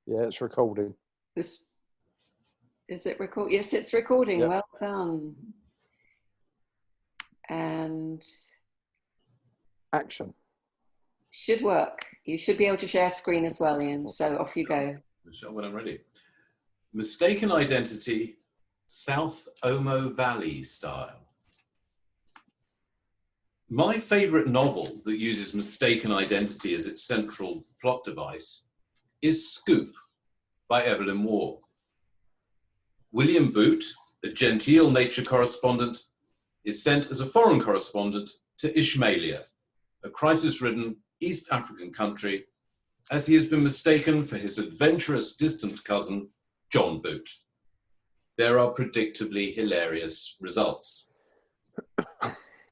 Yeah, it's recording. This is it record? Yes, it's recording. Yep. Well done. And Action. should work. You should be able to share screen as well, Ian. So off you go. Michelle, when I'm ready. Mistaken identity, South Omo Valley style. My favourite novel that uses mistaken identity as its central plot device is Scoop by Evelyn Waugh. William Boot, a genteel nature correspondent, is sent as a foreign correspondent to Ismailia, a crisis-ridden East African country, as he has been mistaken for his adventurous distant cousin, John Boot. There are predictably hilarious results.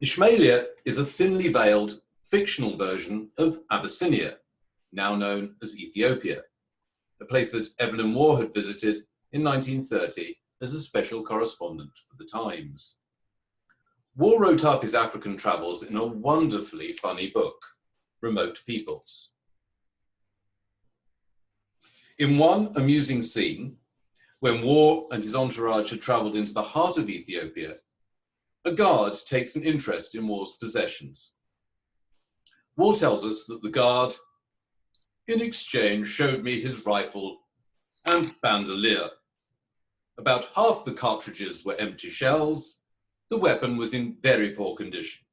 Ismailia is a thinly veiled, fictional version of Abyssinia, now known as Ethiopia, a place that Evelyn Waugh had visited in 1930 as a special correspondent for the Times. Waugh wrote up his African travels in a wonderfully funny book, Remote Peoples. In one amusing scene, when Waugh and his entourage had travelled into the heart of Ethiopia, a guard takes an interest in Waugh's possessions. Waugh tells us that the guard, in exchange, showed me his rifle and bandolier. About half the cartridges were empty shells. The weapon was in very poor condition.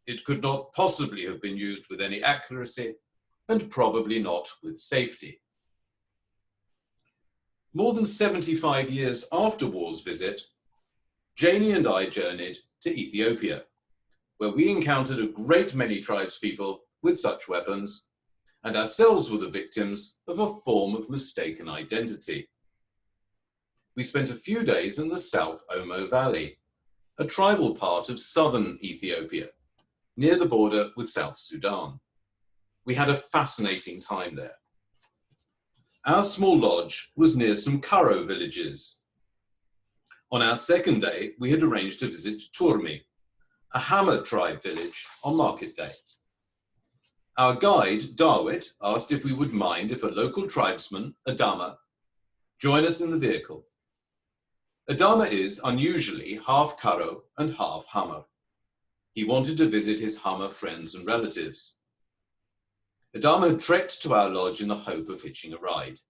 It could not possibly have been used with any accuracy, and probably not with safety. More than 75 years after Waugh's visit, Janie and I journeyed to Ethiopia, where we encountered a great many tribespeople with such weapons, and ourselves were the victims of a form of mistaken identity. We spent a few days in the South Omo Valley, a tribal part of southern Ethiopia, near the border with South Sudan. We had a fascinating time there. Our small lodge was near some Karo villages. On our second day, we had arranged to visit Turmi, a Hammer tribe village, on market day. Our guide, Darwit, asked if we would mind if a local tribesman, Adama, join us in the vehicle. Adama is unusually half Karo and half Hammer. He wanted to visit his Hammer friends and relatives. Adama had trekked to our lodge in the hope of hitching a ride.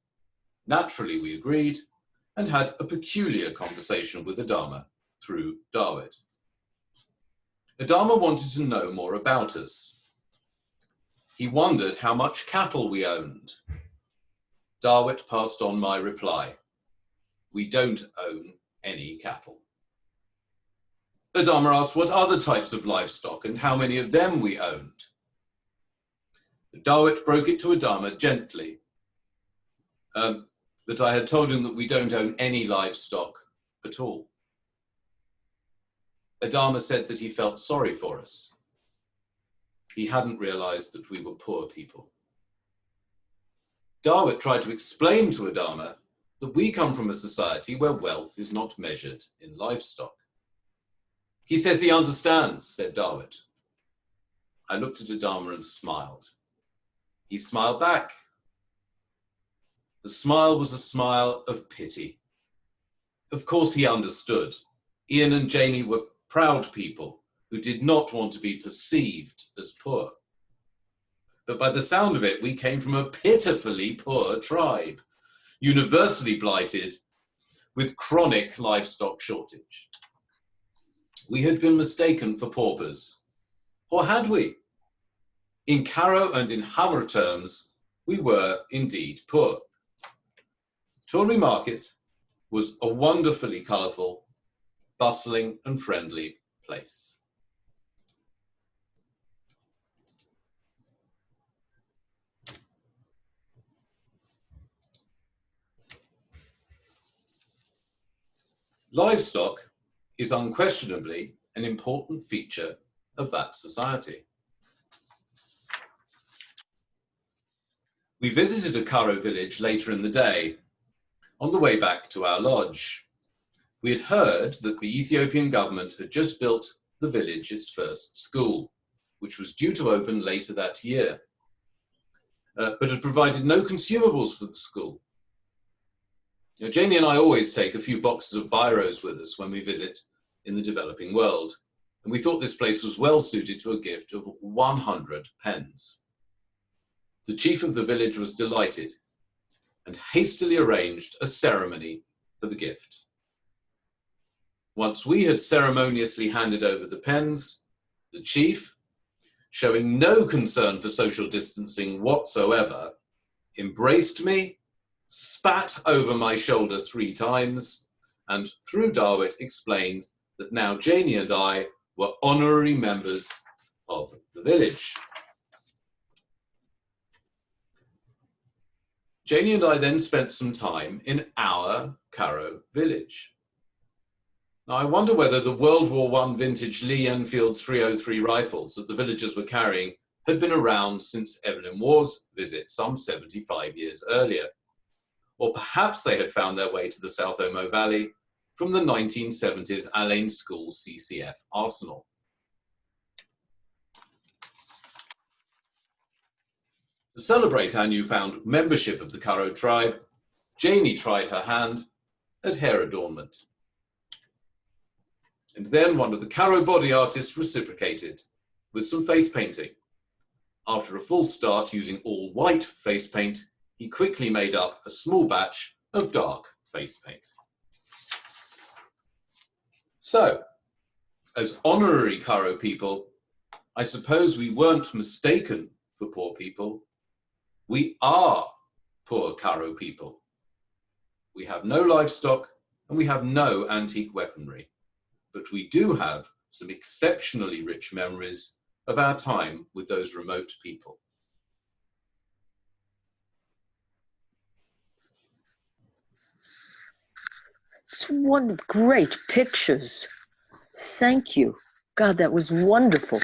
Naturally, we agreed and had a peculiar conversation with Adama through Darwit. Adama wanted to know more about us. He wondered how much cattle we owned. Darwit passed on my reply. We don't own any cattle. Adama asked what other types of livestock and how many of them we owned. Darwit broke it to Adama gently, that I had told him that we don't own any livestock at all. Adama said that he felt sorry for us. He hadn't realized that we were poor people. Darwit tried to explain to Adama that we come from a society where wealth is not measured in livestock. He says he understands, said Darwit. I looked at Adama and smiled. He smiled back. The smile was a smile of pity. Of course he understood. Ian and Janie were proud people who did not want to be perceived as poor. But by the sound of it, we came from a pitifully poor tribe, universally blighted with chronic livestock shortage. We had been mistaken for paupers. Or had we? In Karo and in Hammer terms, we were indeed poor. Turmi Market was a wonderfully colourful, bustling and friendly place. Livestock is unquestionably an important feature of that society. We visited a Karo village later in the day. On the way back to our lodge, we had heard that the Ethiopian government had just built the village its first school, which was due to open later that year, but had provided no consumables for the school, You know, Janie and I always take a few boxes of biros with us when we visit in the developing world, and we thought this place was well suited to a gift of 100 pens. The chief of the village was delighted and hastily arranged a ceremony for the gift. Once we had ceremoniously handed over the pens, the chief, showing no concern for social distancing whatsoever, embraced me, spat over my shoulder 3 times, and through Darwit explained that now Janie and I were honorary members of the village. Janie and I then spent some time in our Carrow village. Now, I wonder whether the World War I vintage Lee Enfield 303 rifles that the villagers were carrying had been around since Evelyn Waugh's visit some 75 years earlier. Or perhaps they had found their way to the South Omo Valley from the 1970s Allain School CCF arsenal. To celebrate our newfound membership of the Carrow tribe, Janie tried her hand at hair adornment. And then one of the Carrow body artists reciprocated with some face painting. After a full start using all white face paint, he quickly made up a small batch of dark face paint. So, as honorary Carrow people, I suppose we weren't mistaken for poor people. We are poor Carrow people. We have no livestock and we have no antique weaponry, but we do have some exceptionally rich memories of our time with those remote people. It's one great pictures. Thank you. God, that was wonderful.